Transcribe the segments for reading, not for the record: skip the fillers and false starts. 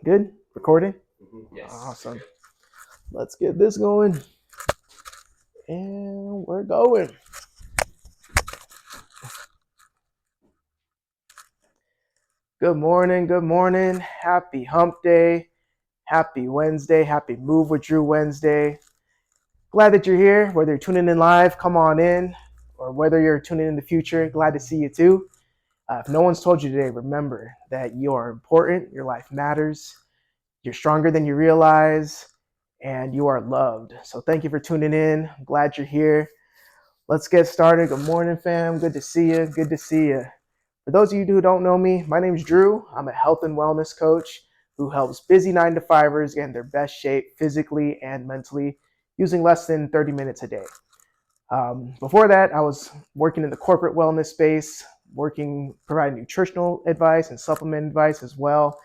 Good? Recording? Yes. Awesome. Let's get this going. And we're going. Good morning. Good morning. Happy hump day. Happy Wednesday. Happy Move with Drew Wednesday. Glad that you're here. Whether you're tuning in live, come on in. Or whether you're tuning in the future, glad to see you too. If no one's told you today, remember that you are important. Your life matters. You're stronger than you realize. And you are loved. So thank you for tuning in. I'm glad you're here. Let's get started. Good morning, fam. Good to see you. Good to see you. For those of you who don't know me, my name is Drew. I'm a health and wellness coach who helps busy 9-to-5ers get in their best shape physically and mentally using less than 30 minutes a day. Before that, I was working in the corporate wellness space, providing nutritional advice and supplement advice as well.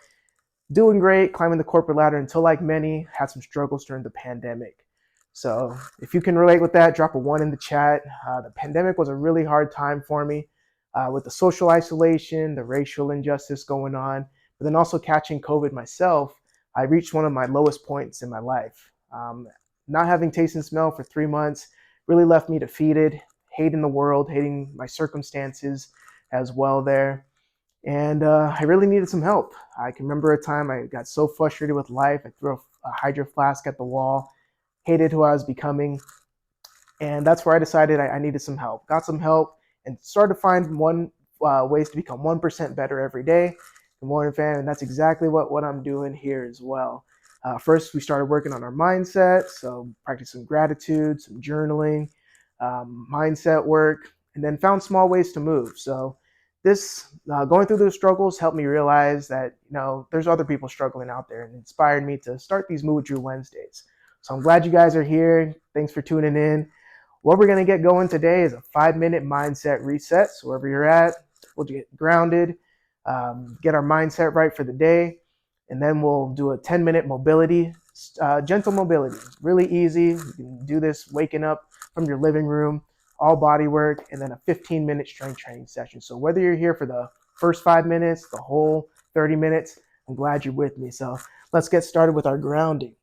Doing great, climbing the corporate ladder until, like many, had some struggles during the pandemic. So if you can relate with that, drop a 1 in the chat. The pandemic was a really hard time for me with the social isolation, the racial injustice going on, but then also catching COVID myself. I reached one of my lowest points in my life. Not having taste and smell for 3 months really left me defeated, hating the world, hating my circumstances as well there. And I really needed some help. I can remember a time I got so frustrated with life, I threw a hydro flask at the wall, hated who I was becoming, and that's where I decided I needed some help. Got some help and started to find ways to become 1% better every day. Good morning, fam, and that's exactly what I'm doing here as well. First, we started working on our mindset, so practicing gratitude, some journaling, mindset work, and then found small ways to move. So this going through those struggles helped me realize that there's other people struggling out there, and inspired me to start these Move with Drew Wednesdays. So I'm glad you guys are here. Thanks for tuning in. What we're going to get going today is a 5-minute mindset reset. So wherever you're at, we'll get grounded, get our mindset right for the day, and then we'll do a 10-minute mobility, gentle mobility. Really easy. You can do this waking up from your living room, all body work, and then a 15-minute strength training session. So whether you're here for the first 5 minutes, the whole 30 minutes, I'm glad you're with me. So let's get started with our grounding.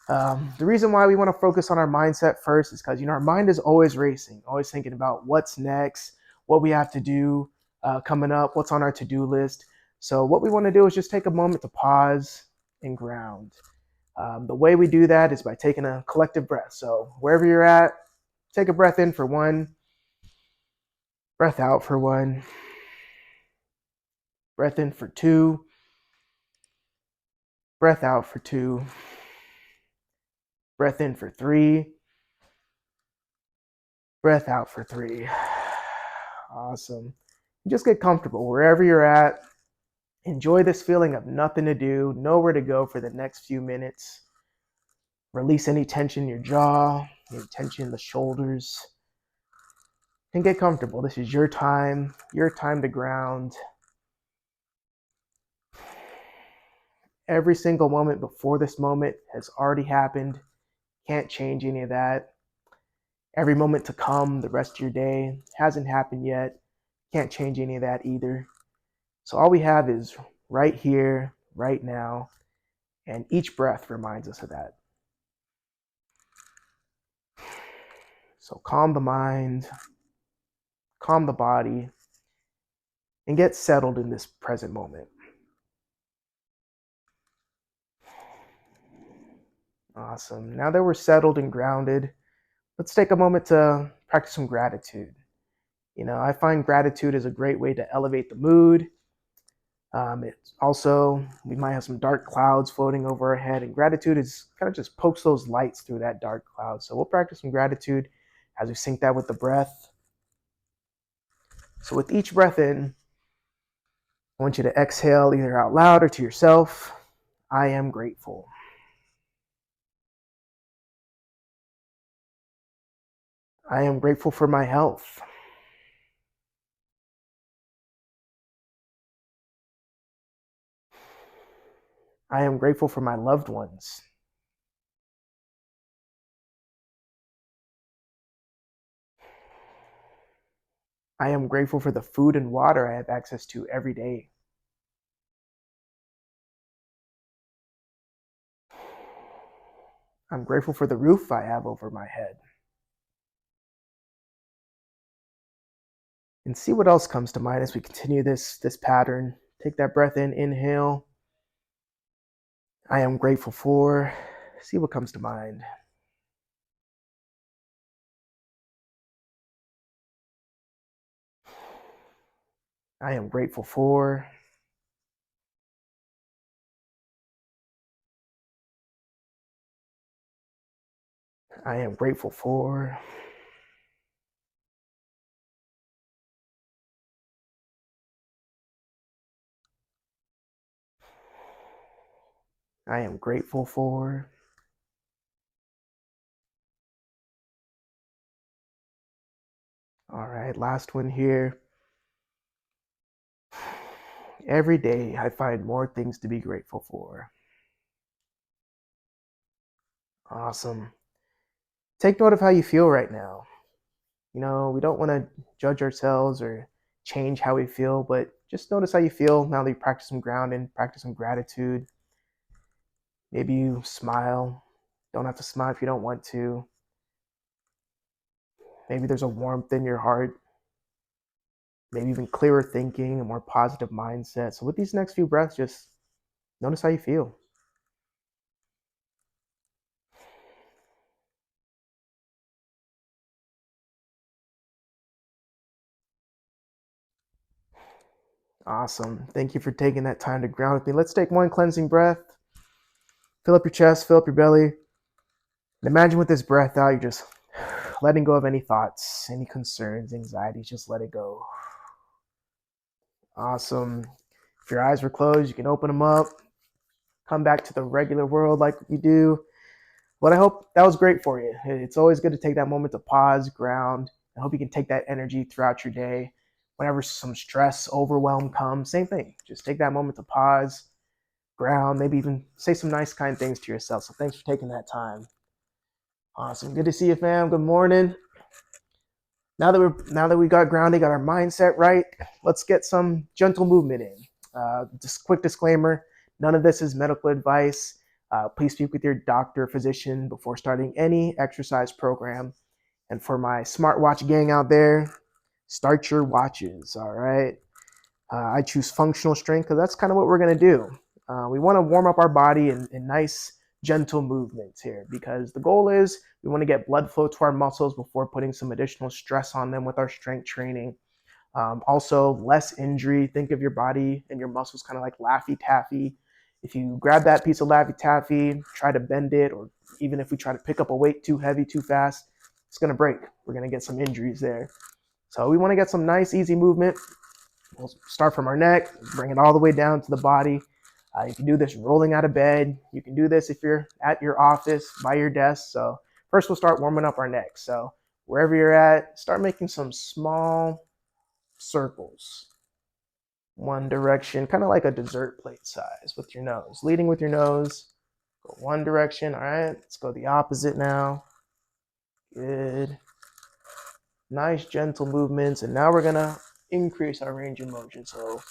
The reason why we want to focus on our mindset first is because our mind is always racing, always thinking about what's next, what we have to do coming up, what's on our to-do list. So what we want to do is just take a moment to pause and ground. The way we do that is by taking a collective breath. So wherever you're at, take a breath in for 1, breath out for 1, breath in for 2, breath out for 2, breath in for 3, breath out for 3. Awesome. Just get comfortable wherever you're at. Enjoy this feeling of nothing to do, nowhere to go for the next few minutes. Release any tension in your jaw, any tension in the shoulders, and get comfortable. This is your time to ground. Every single moment before this moment has already happened. Can't change any of that. Every moment to come, the rest of your day, hasn't happened yet. Can't change any of that either. So all we have is right here, right now, and each breath reminds us of that. So calm the mind, calm the body, and get settled in this present moment. Awesome. Now that we're settled and grounded, let's take a moment to practice some gratitude. I find gratitude is a great way to elevate the mood. It's also, we might have some dark clouds floating over our head, and gratitude is kind of just pokes those lights through that dark cloud. So we'll practice some gratitude as we sync that with the breath. So with each breath in, I want you to exhale either out loud or to yourself. I am grateful. I am grateful for my health. I am grateful for my loved ones. I am grateful for the food and water I have access to every day. I'm grateful for the roof I have over my head. And see what else comes to mind as we continue this pattern. Take that breath in, inhale. I am grateful for. See what comes to mind. I am grateful for. I am grateful for. I am grateful for. All right, last one here. Every day I find more things to be grateful for. Awesome. Take note of how you feel right now. We don't want to judge ourselves or change how we feel, but just notice how you feel now that you practice some grounding, practice some gratitude. Maybe you smile. Don't have to smile if you don't want to. Maybe there's a warmth in your heart. Maybe even clearer thinking, a more positive mindset. So with these next few breaths, just notice how you feel. Awesome. Thank you for taking that time to ground with me. Let's take one cleansing breath. Fill up your chest, fill up your belly. And imagine with this breath out, you're just letting go of any thoughts, any concerns, anxieties. Just let it go. Awesome. If your eyes were closed, you can open them up. Come back to the regular world like you do. But I hope that was great for you. It's always good to take that moment to pause, ground. I hope you can take that energy throughout your day. Whenever some stress, overwhelm comes, same thing. Just take that moment to pause, ground, maybe even say some nice, kind things to yourself. So thanks for taking that time. Awesome. Good to see you, fam. Good morning. Now that we got grounded, got our mindset right, let's get some gentle movement in. Just quick disclaimer: none of this is medical advice. Please speak with your doctor or physician before starting any exercise program. And for my smartwatch gang out there, start your watches. All right. I choose functional strength because that's kind of what we're going to do. We want to warm up our body in nice, gentle movements here because the goal is we want to get blood flow to our muscles before putting some additional stress on them with our strength training. Also, less injury. Think of your body and your muscles kind of like Laffy Taffy. If you grab that piece of Laffy Taffy, try to bend it, or even if we try to pick up a weight too heavy, too fast, it's going to break. We're going to get some injuries there. So we want to get some nice, easy movement. We'll start from our neck, bring it all the way down to the body. You can do this rolling out of bed. You can do this if you're at your office, by your desk. So first we'll start warming up our neck. So wherever you're at, start making some small circles. One direction, kind of like a dessert plate size with your nose. Leading with your nose, go one direction. All right, let's go the opposite now. Good. Nice gentle movements. And now we're gonna increase our range of motion. So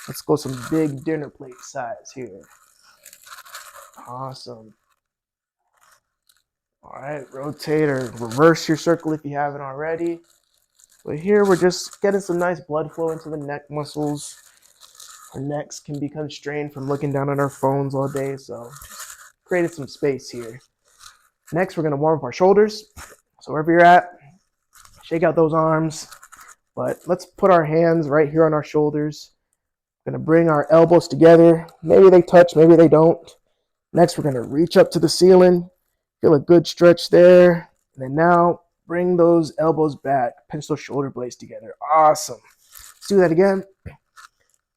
let's go some big dinner plate size here. Awesome. All right, rotate or reverse your circle if you haven't already. But here we're just getting some nice blood flow into the neck muscles. Our necks can become strained from looking down at our phones all day, so created some space here. Next, we're gonna warm up our shoulders. So wherever you're at, shake out those arms. But let's put our hands right here on our shoulders. Gonna bring our elbows together. Maybe they touch, maybe they don't. Next, we're gonna reach up to the ceiling. Feel a good stretch there. And then now, bring those elbows back. Pinch those shoulder blades together. Awesome. Let's do that again.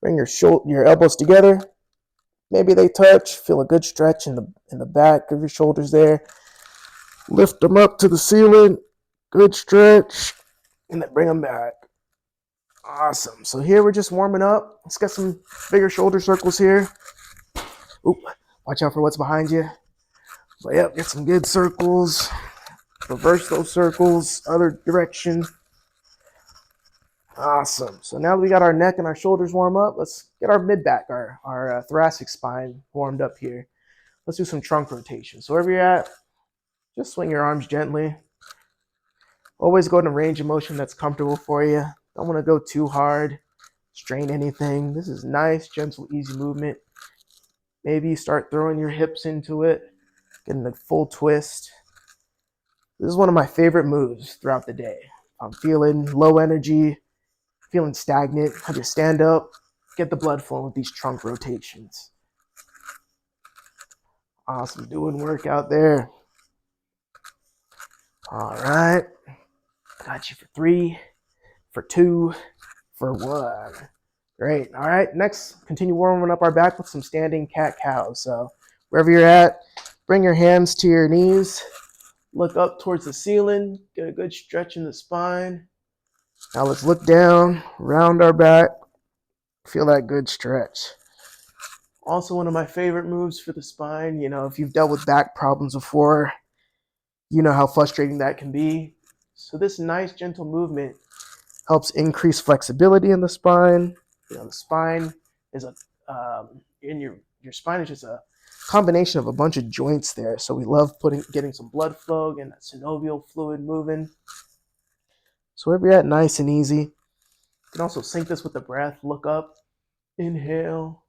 Bring your elbows together. Maybe they touch. Feel a good stretch in the back of your shoulders there. Lift them up to the ceiling. Good stretch. And then bring them back. Awesome. So here we're just warming up. Let's get some bigger shoulder circles here. Oop, watch out for what's behind you. So yep, get some good circles. Reverse those circles, other direction. Awesome. So now that we got our neck and our shoulders warm up, let's get our mid-back, our thoracic spine warmed up here. Let's do some trunk rotation. So wherever you're at, Just swing your arms gently. Always go in a range of motion that's comfortable for you. Don't want to go too hard, strain anything. This is nice, gentle, easy movement. Maybe you start throwing your hips into it, getting a full twist. This is one of my favorite moves throughout the day. I'm feeling low energy, feeling stagnant. I just stand up, get the blood flowing with these trunk rotations. Awesome, doing work out there. All right, got you for 3, for 2, for 1. Great. All right, next, continue warming up our back with some standing cat-cows. So wherever you're at, bring your hands to your knees, look up towards the ceiling, get a good stretch in the spine. Now let's look down, round our back, feel that good stretch. Also one of my favorite moves for the spine. You know, if you've dealt with back problems before, you know how frustrating that can be. So this nice gentle movement helps increase flexibility in the spine. You know, the spine is in your spine is just a combination of a bunch of joints there. So we love getting some blood flow, getting that synovial fluid moving. So wherever you're at, nice and easy. You can also sync this with the breath. Look up, inhale,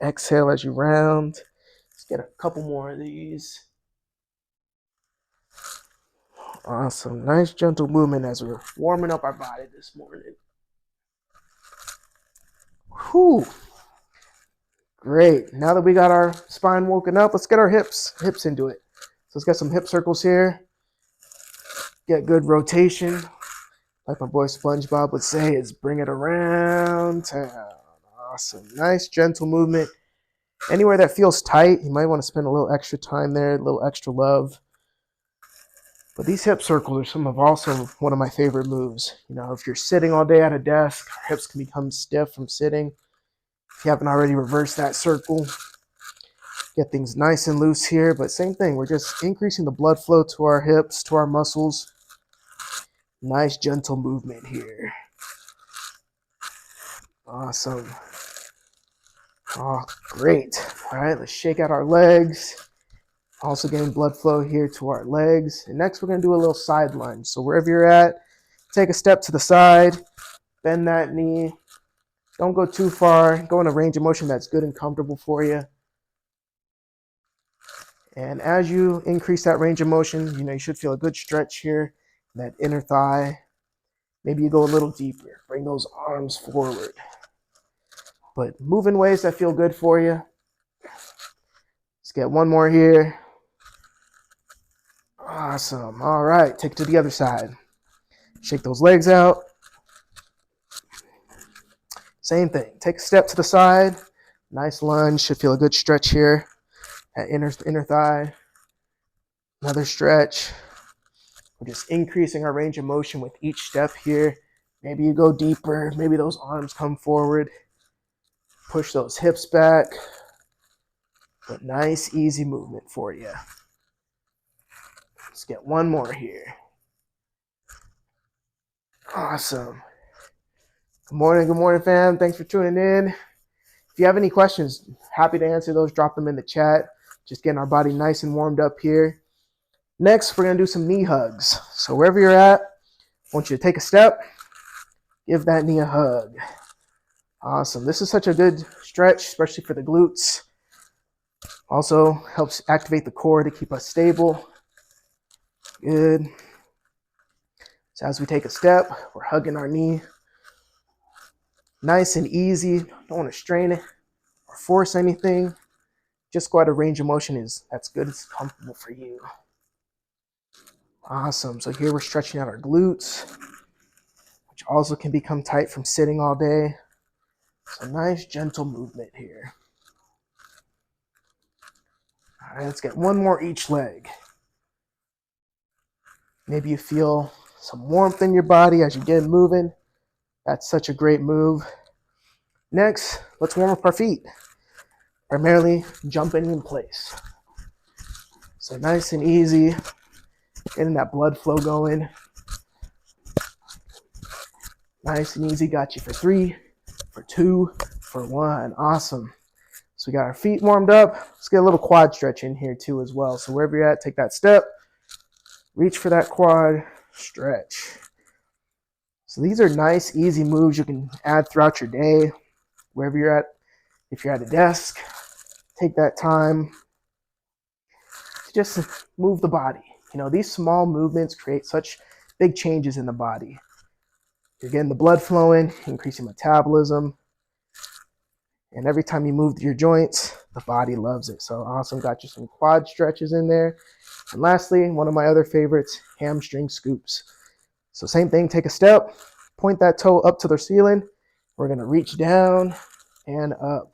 exhale as you round. Let's get a couple more of these. Awesome. Nice gentle movement as we're warming up our body this morning. Whew. Great. Now that we got our spine woken up, let's get our hips into it. So let's get some hip circles here. Get good rotation. Like my boy SpongeBob would say, is bring it around town. Awesome. Nice gentle movement. Anywhere that feels tight, you might want to spend a little extra time there, a little extra love. But these hip circles are also one of my favorite moves. You know, if you're sitting all day at a desk, hips can become stiff from sitting. If you haven't already reversed that circle, get things nice and loose here. But same thing, we're just increasing the blood flow to our hips, to our muscles. Nice gentle movement here. Awesome. Oh, great. All right, let's shake out our legs. Also getting blood flow here to our legs. And next we're going to do a little side lunge. So wherever you're at, take a step to the side, bend that knee. Don't go too far. Go in a range of motion that's good and comfortable for you. And as you increase that range of motion, you know, you should feel a good stretch here, that inner thigh. Maybe you go a little deeper. Bring those arms forward. But move in ways that feel good for you. Let's get one more here. Awesome. All right, take it to the other side. Shake those legs out. Same thing. Take a step to the side. Nice lunge. Should feel a good stretch here. That inner thigh. Another stretch. We're just increasing our range of motion with each step here. Maybe you go deeper. Maybe those arms come forward. Push those hips back. But nice, easy movement for you. Let's get one more here. Awesome. Good morning, fam. Thanks for tuning in. If you have any questions, happy to answer those. Drop them in the chat. Just getting our body nice and warmed up here. Next, we're going to do some knee hugs. So wherever you're at, I want you to take a step. Give that knee a hug. Awesome. This is such a good stretch, especially for the glutes. Also helps activate the core to keep us stable. Good. So as we take a step, we're hugging our knee. Nice and easy. Don't want to strain it or force anything. Just go out of range of motion that's good. It's comfortable for you. Awesome. So here we're stretching out our glutes, which also can become tight from sitting all day. So nice, gentle movement here. All right, let's get one more each leg. Maybe you feel some warmth in your body as you get moving. That's such a great move. Next, let's warm up our feet. Primarily jumping in place. So nice and easy. Getting that blood flow going. Nice and easy. Got you for 3, for 2, for 1. Awesome. So we got our feet warmed up. Let's get a little quad stretch in here too as well. So wherever you're at, take that step, reach for that quad, stretch. So these are nice, easy moves you can add throughout your day, wherever you're at. If you're at a desk, take that time to just move the body. These small movements create such big changes in the body. You're getting the blood flowing, increasing metabolism. And every time you move your joints, the body loves it. So awesome. Got you some quad stretches in there. And lastly, one of my other favorites, hamstring scoops. So same thing, take a step, point that toe up to the ceiling. We're going to reach down and up.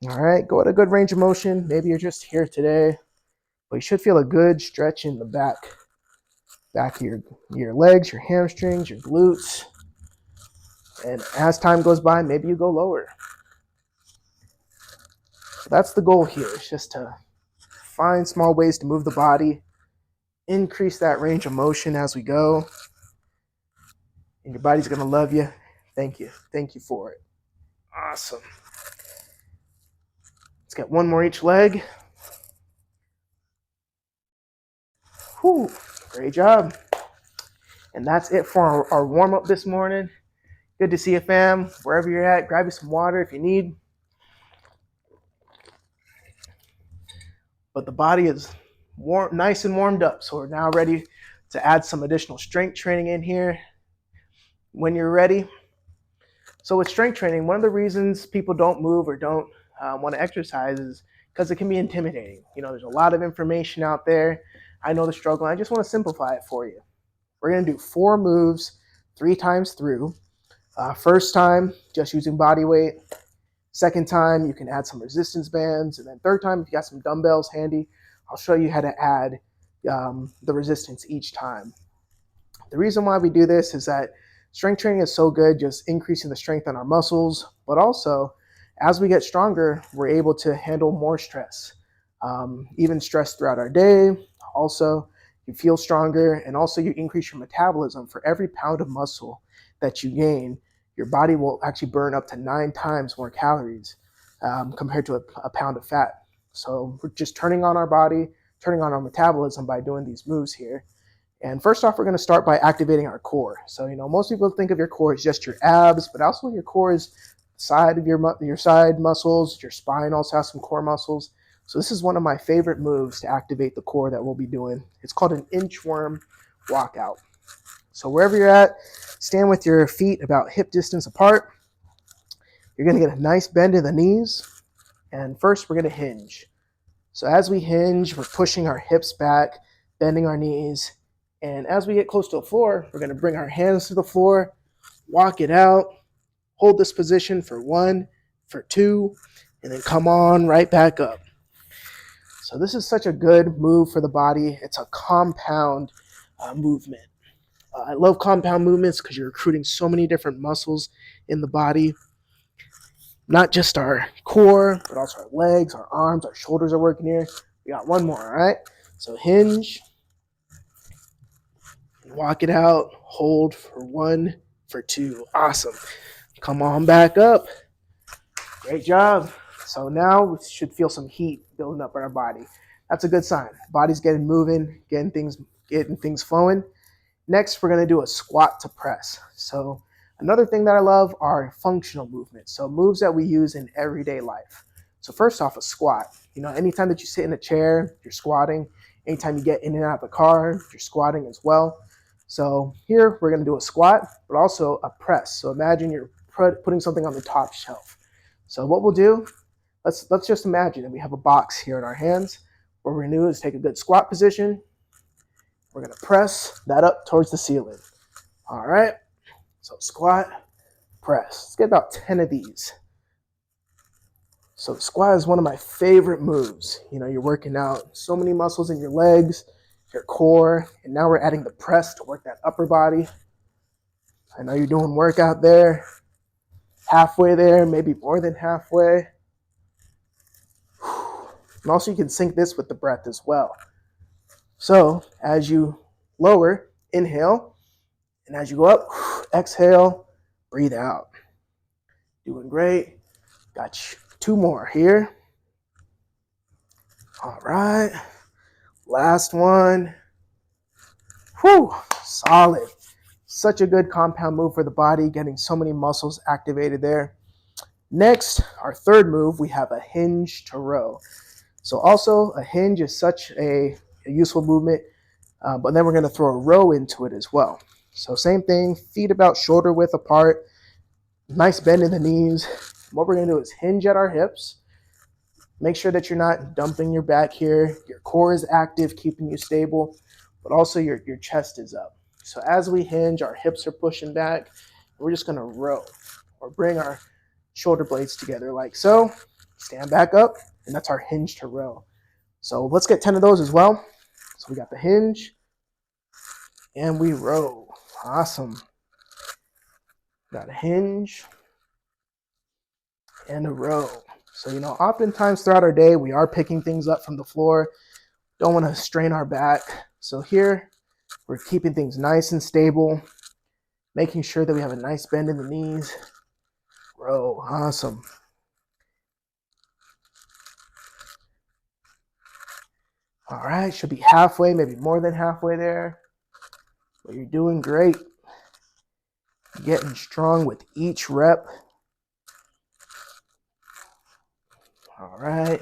All right, go at a good range of motion. Maybe you're just here today, but you should feel a good stretch in the back of your legs, your hamstrings, your glutes. And as time goes by, maybe you go lower. So that's the goal here. It's just to find small ways to move the body, increase that range of motion as we go. And your body's going to love you. Thank you. Thank you for it. Awesome. Let's get one more each leg. Whew, great job. And that's it for our warm-up this morning. Good to see you, fam. Wherever you're at, grab you some water if you need. But the body is nice and warmed up, so we're now ready to add some additional strength training in here when you're ready. So with strength training, one of the reasons people don't move or don't want to exercise is because it can be intimidating. There's a lot of information out there. I know the struggle. I just want to simplify it for you. We're going to do 4 moves 3 times through. First time, just using body weight. Second time, you can add some resistance bands. And then third time, if you got some dumbbells handy, I'll show you how to add the resistance each time. The reason why we do this is that strength training is so good, just increasing the strength on our muscles, but also as we get stronger, we're able to handle more stress, even stress throughout our day. Also, you feel stronger, and also you increase your metabolism. For every pound of muscle that you gain, your body will actually burn up to 9 times more calories compared to a pound of fat. So we're just turning on our body, turning on our metabolism by doing these moves here. And first off, we're going to start by activating our core. So, most people think of your core as just your abs, but also your core is side of your side muscles. Your spine also has some core muscles. So this is one of my favorite moves to activate the core that we'll be doing. It's called an inchworm walkout. So wherever you're at, stand with your feet about hip distance apart. You're going to get a nice bend in the knees. And first, we're going to hinge. So as we hinge, we're pushing our hips back, bending our knees. And as we get close to the floor, we're going to bring our hands to the floor, walk it out, hold this position for 1, for 2, and then come on right back up. So this is such a good move for the body. It's a compound movement. I love compound movements because you're recruiting so many different muscles in the body. Not just our core, but also our legs, our arms, our shoulders are working here. We got one more, all right? So hinge, walk it out, hold for 1, for 2. Awesome. Come on back up. Great job. So now we should feel some heat building up in our body. That's a good sign. Body's getting moving, getting things flowing. Next, we're going to do a squat to press. So another thing that I love are functional movements. So moves that we use in everyday life. So first off, a squat. Anytime that you sit in a chair, you're squatting. Anytime you get in and out of the car, you're squatting as well. So here we're going to do a squat, but also a press. So imagine you're putting something on the top shelf. So what we'll do, let's just imagine that we have a box here in our hands. What we're going to do is take a good squat position. We're going to press that up towards the ceiling. All right. So squat, press. Let's get about 10 of these. So the squat is one of my favorite moves. You're working out so many muscles in your legs, your core, and now we're adding the press to work that upper body. I know you're doing work out there, halfway there, maybe more than halfway. And also you can sync this with the breath as well. So as you lower, inhale, and as you go up, exhale, breathe out. Doing great. Got 2 more here. All right. Last one. Whew, solid. Such a good compound move for the body, getting so many muscles activated there. Next, our third move, we have a hinge to row. So also a hinge is such a useful movement, but then we're going to throw a row into it as well. So same thing, feet about shoulder width apart, nice bend in the knees. What we're going to do is hinge at our hips. Make sure that you're not dumping your back here. Your core is active, keeping you stable, but also your chest is up. So as we hinge, our hips are pushing back. We're just going to row or bring our shoulder blades together like so. Stand back up, and that's our hinge to row. So let's get 10 of those as well. So we got the hinge, and we row. Awesome. Got a hinge and a row. So, oftentimes throughout our day, we are picking things up from the floor. Don't want to strain our back. So here, we're keeping things nice and stable, making sure that we have a nice bend in the knees. Row. Awesome. All right, should be halfway, maybe more than halfway there. But you're doing great. Getting strong with each rep. All right,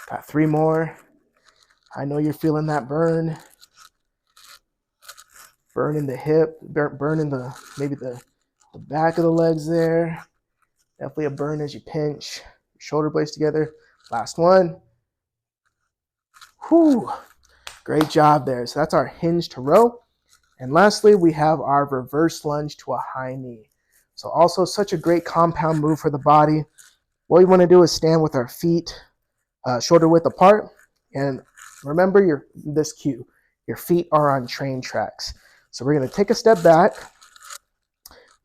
got 3 more. I know you're feeling that burn. Burn in the hip, burn in maybe the back of the legs there. Definitely a burn as you pinch your shoulder blades together. Last one. Whew. Great job there. So that's our hinge to row. And lastly, we have our reverse lunge to a high knee. So also such a great compound move for the body. What we want to do is stand with our feet shoulder width apart. And remember this cue. Your feet are on train tracks. So we're going to take a step back,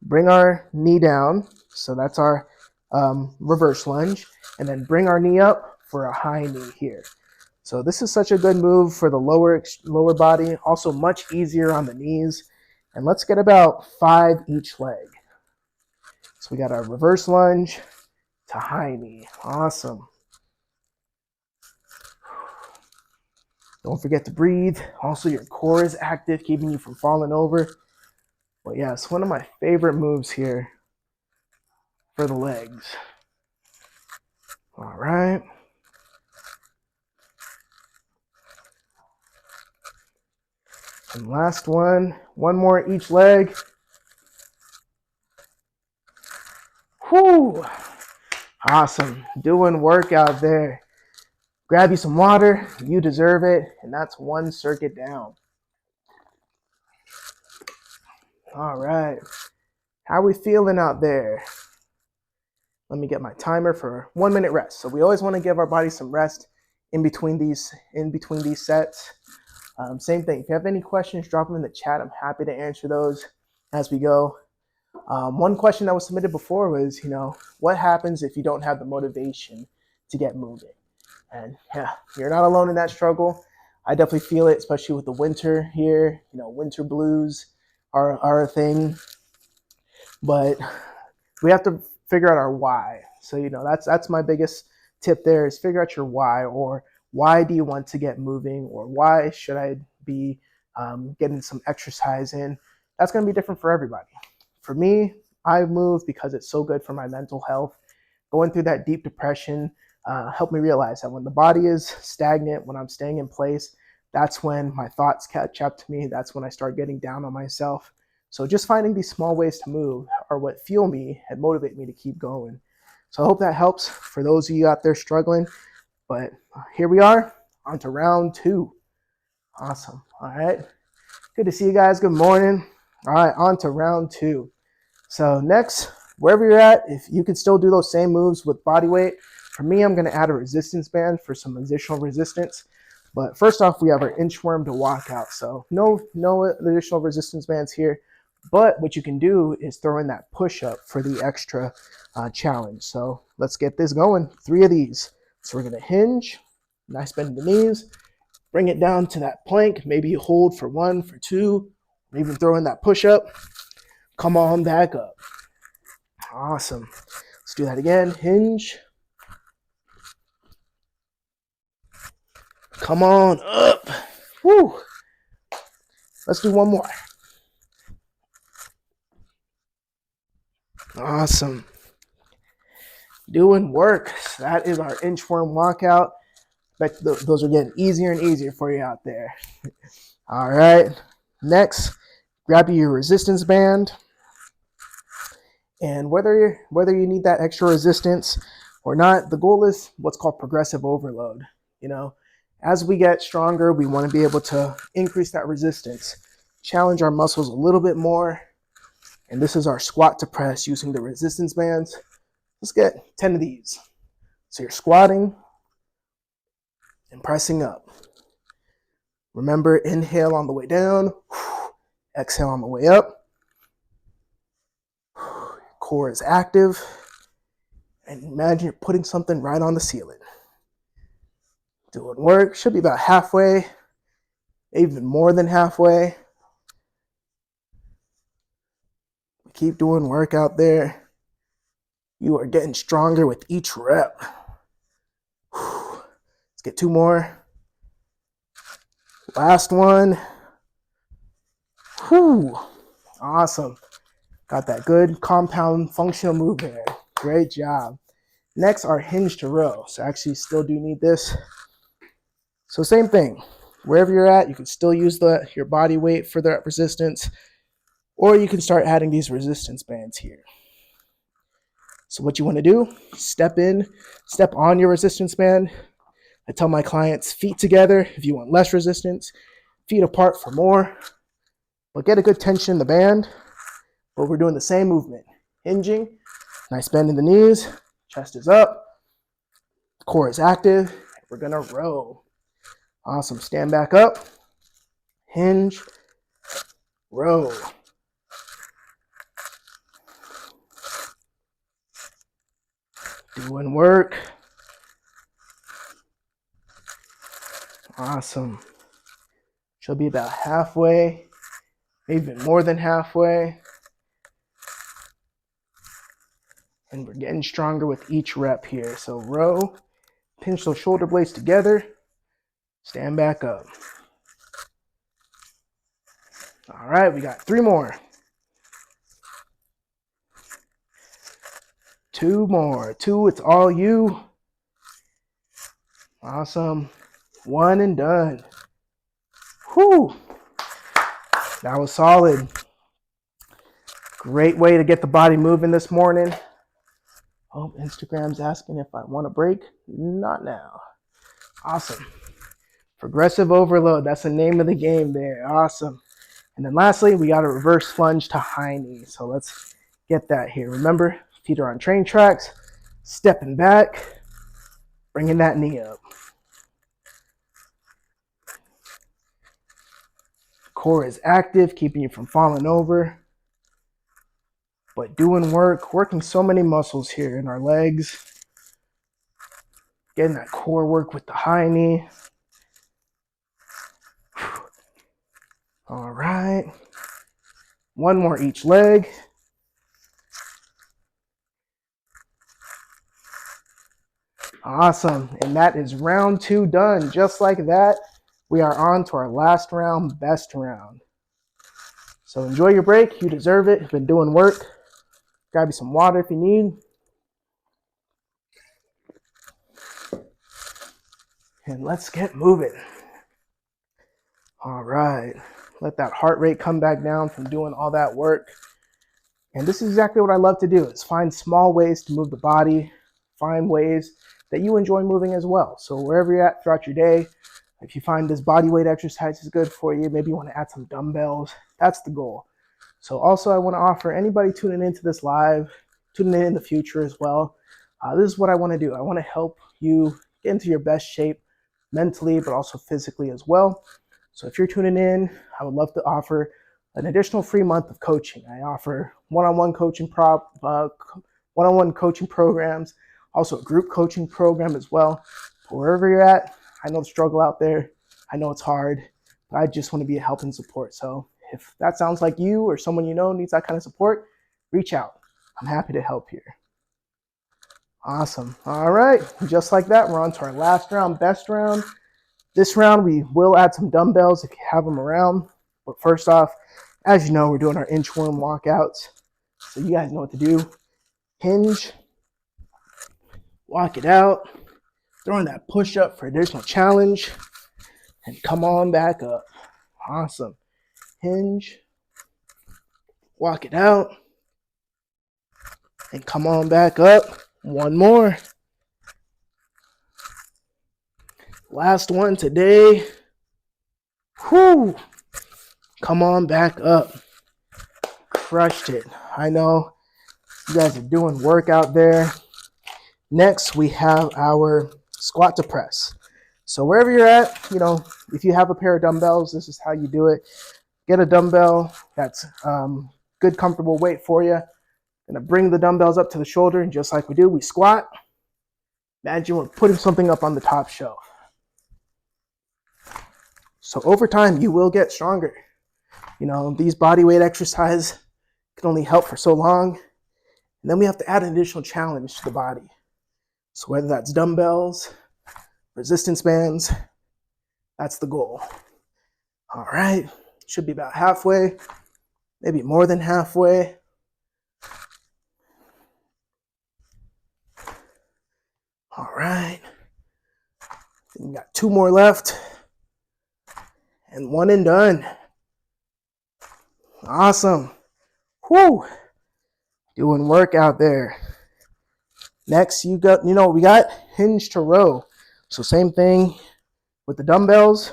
bring our knee down. So that's our reverse lunge. And then bring our knee up for a high knee here. So this is such a good move for the lower body. Also much easier on the knees. And let's get about 5 each leg. So we got our reverse lunge to high knee. Awesome. Don't forget to breathe. Also, your core is active, keeping you from falling over. But yeah, it's one of my favorite moves here for the legs. All right. And last one more each leg. Whew. Awesome. Doing work out there. Grab you some water. You deserve it. And that's 1 circuit down. All right. How are we feeling out there? Let me get my timer for 1 minute rest. So we always want to give our body some rest in between these sets. Same thing. If you have any questions, drop them in the chat. I'm happy to answer those as we go. One question that was submitted before was, what happens if you don't have the motivation to get moving? And yeah, you're not alone in that struggle. I definitely feel it, especially with the winter here. Winter blues are a thing. But we have to figure out our why. So, that's my biggest tip there is figure out your why, or why do you want to get moving, or why should I be getting some exercise in? That's going to be different for everybody. For me, I move because it's so good for my mental health. Going through that deep depression helped me realize that when the body is stagnant, when I'm staying in place, that's when my thoughts catch up to me. That's when I start getting down on myself. So just finding these small ways to move are what fuel me and motivate me to keep going. So I hope that helps for those of you out there struggling. But here we are, on to round 2. Awesome. All right. Good to see you guys. Good morning. All right, on to round 2. So next, wherever you're at, if you can still do those same moves with body weight, for me, I'm going to add a resistance band for some additional resistance. But first off, we have our inchworm to walk out. So no additional resistance bands here. But what you can do is throw in that push-up for the extra challenge. So let's get this going. 3 of these. So we're going to hinge, nice bend in the knees, bring it down to that plank. Maybe you hold for 1, for 2, or even throw in that push-up. Come on back up. Awesome. Let's do that again. Hinge, Come on up. Woo. Let's do one more. Awesome. Doing work. That is our inchworm walkout. Bet those are getting easier and easier for you out there. All right. Next, grab your resistance band. And whether you need that extra resistance or not, the goal is what's called progressive overload. As we get stronger, we want to be able to increase that resistance, challenge our muscles a little bit more. And this is our squat to press using the resistance bands. Let's get 10 of these. So you're squatting and pressing up. Remember, inhale on the way down, exhale on the way up. Core is active. And imagine you're putting something right on the ceiling. Doing work, should be about halfway, even more than halfway. Keep doing work out there. You are getting stronger with each rep. Let's get 2 more. Last one. Awesome. Got that good compound functional move there. Great job. Next, our hinge to row. So actually still do need this. So same thing. Wherever you're at, you can still use your body weight for that resistance, or you can start adding these resistance bands here. So what you want to do, step on your resistance band. I tell my clients feet together if you want less resistance, feet apart for more, but get a good tension in the band. But we're doing the same movement, hinging, nice bend in the knees, chest is up, core is active, we're gonna row. Awesome, stand back up, hinge, row. Doing work. Awesome. She'll be about halfway, even more than halfway. And we're getting stronger with each rep here. So row, pinch those shoulder blades together, stand back up. All right, we got 3 more. 2 more. 2, it's all you. Awesome. 1 and done. Whew. That was solid. Great way to get the body moving this morning. Oh, Instagram's asking if I want a break. Not now. Awesome. Progressive overload. That's the name of the game there. Awesome. And then lastly, we got a reverse lunge to high knee. So let's get that here. Remember, feet are on train tracks. Stepping back. Bringing that knee up. Core is active, keeping you from falling over. But doing work, working so many muscles here in our legs. Getting that core work with the high knee. All right. 1 more each leg. Awesome. And that is round 2 done. Just like that, we are on to our last round, best round. So enjoy your break. You deserve it. You've been doing work. Grab you some water if you need. And let's get moving. All right. Let that heart rate come back down from doing all that work. And this is exactly what I love to do, is find small ways to move the body, find ways that you enjoy moving as well. So wherever you're at throughout your day, if you find this body weight exercise is good for you, maybe you want to add some dumbbells, that's the goal. So also I want to offer anybody tuning into this live, tuning in the future as well, this is what I want to do. I want to help you get into your best shape mentally, but also physically as well. So if you're tuning in, I would love to offer an additional free month of coaching. I offer one-on-one coaching programs, also a group coaching program as well. Wherever you're at, I know the struggle out there. I know it's hard, but I just want to be a help and support. So if that sounds like you or someone you know needs that kind of support, reach out. I'm happy to help here. Awesome. All right. Just like that, we're on to our last round, best round. This round, we will add some dumbbells if you have them around. But first off, as you know, we're doing our inchworm walkouts. So you guys know what to do. Hinge, walk it out, throwing that push up for additional challenge, and come on back up. Awesome. Hinge, walk it out, and come on back up. One more. Last one today. Whew. Come on back up. Crushed it. I know you guys are doing work out there. Next, we have our squat to press. So wherever you're at, if you have a pair of dumbbells, this is how you do it. Get a dumbbell that's good, comfortable weight for you. Gonna bring the dumbbells up to the shoulder, and just like we do, we squat. Imagine we're putting something up on the top shelf. So over time, you will get stronger. These body weight exercises can only help for so long. And then we have to add an additional challenge to the body. So whether that's dumbbells, resistance bands, that's the goal. All right, should be about halfway, maybe more than halfway. All right, we got 2 more left, and 1 and done. Awesome. Whoo, doing work out there. Next, we got hinge to row. So same thing with the dumbbells.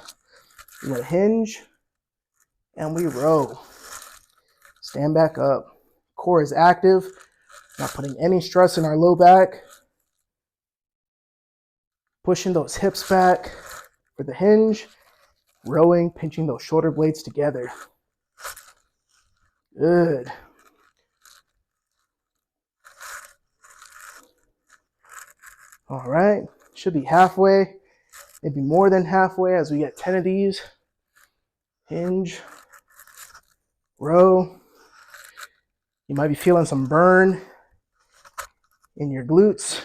We got hinge, and we row. Stand back up. Core is active, not putting any stress in our low back. Pushing those hips back for the hinge. Rowing, pinching those shoulder blades together. Good. All right, should be halfway, maybe more than halfway as we get 10 of these. Hinge, row. You might be feeling some burn in your glutes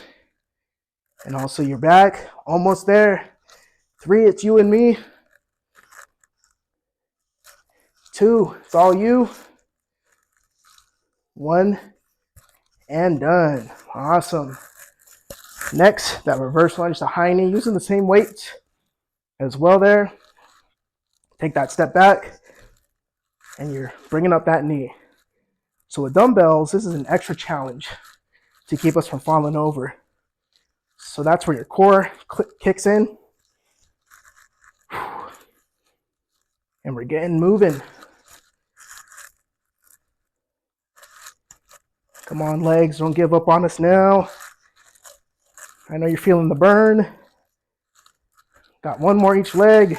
and also your back. Almost there. 3, it's you and me. 2, it's all you. 1, and done. Awesome. Next, that reverse lunge to high knee, using the same weights as well there. Take that step back, and you're bringing up that knee. So with dumbbells, this is an extra challenge to keep us from falling over. So that's where your core kicks in. And we're getting moving. Come on, legs, don't give up on us now. I know you're feeling the burn. Got 1 more each leg.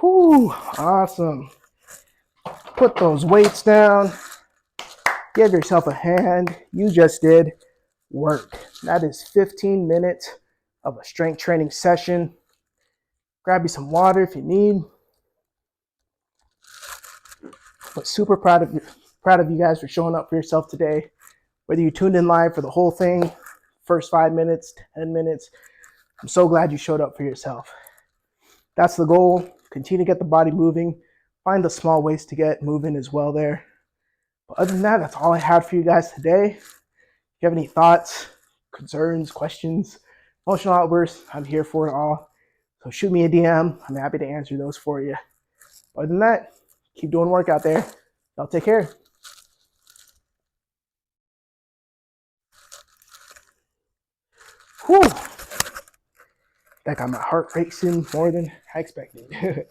Whew, awesome. Put those weights down. Give yourself a hand. You just did work. That is 15 minutes of a strength training session. Grab you some water if you need. But super proud of you guys for showing up for yourself today. Whether you tuned in live for the whole thing, first 5 minutes, 10 minutes, I'm so glad you showed up for yourself. That's the goal. Continue to get the body moving. Find the small ways to get moving as well there. But other than that, that's all I had for you guys today. If you have any thoughts, concerns, questions, emotional outbursts, I'm here for it all. So shoot me a DM. I'm happy to answer those for you. Other than that, keep doing work out there. Y'all take care. Whew. That got my heart racing more than I expected.